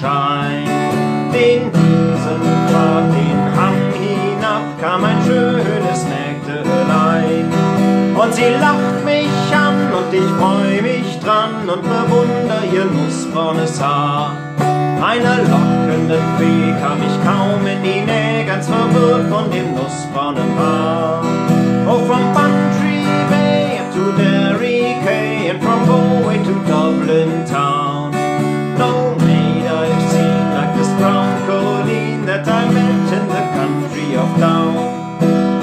Sonnenschein. Den Wiesenpfad, den Hang hinab, kam ein schönes Mägdelein. Und sie lacht mich an und ich freu mich dran und bewunder ihr nussbraunes Haar. Einer lockenden Fee kam ich kaum in die Nähe, ganz verwirrt von dem nussbraunen Haar. Oh, from Bantry Bay up to Derry Quay and from Galway to Dublin town. No maid I've seen like this brown colleen that I met in the country of Down.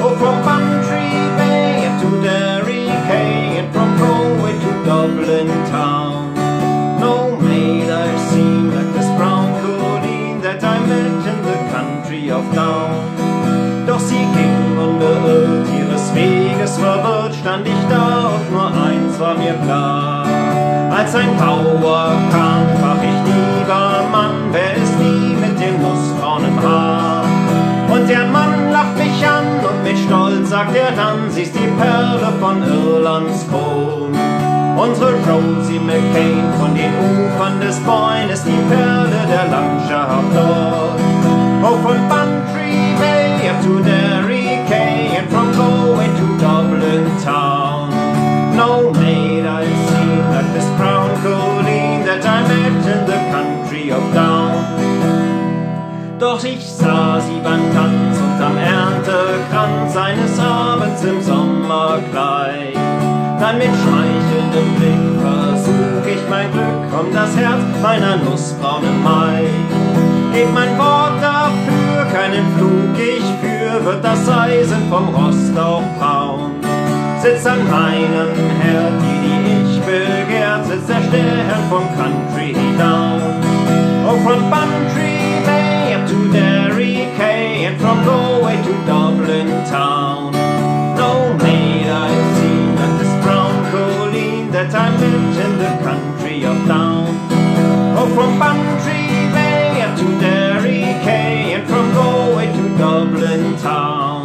Oh, from Bantry Bay up to Derry Quay and from Galway to Dublin town. No maid I've seen like this brown colleen that I met in the country of Down. Doch sie ging unbeirrt ihres Weges verwirrt, stand ich da und nur eins war mir klar. Als ein Bauer kam, sprach ich: lieber Mann, wer ist die mit dem nussbraunen Haar? Und der Mann lacht mich an und mit Stolz sagt er dann: sie ist die Perle von Irlands Kron. Unsere Rosie McCain von den Ufern des Boyne ist die Perle der Landschaft dort. Oh, von Bantry Bay up to Derry Quay and from Galway to Dublin town. No maid I've seen like this brown colleen that I met in the country of Down. Doch ich sah sie beim Tanz und am Erntekranz eines Abends im Sommerkleid. Dann mit schmeichelndem Blick versuch ich mein Glück um das Herz meiner nussbraunen Maid. Geb mein Wort dafür, keinen Flug ich führ, wird das Eisen vom Rost auch braun. Sitzt an meinem Herd, die ich begehrt, sitzt der Stern vom Country Down. Oh, from Bantry Bay up to Derry Quay and from Galway to Dublin town. No maid I've seen like this brown colleen that I met in the country of Down. Oh, from Bantry Bay up to Derry Quay and from Galway to Dublin town.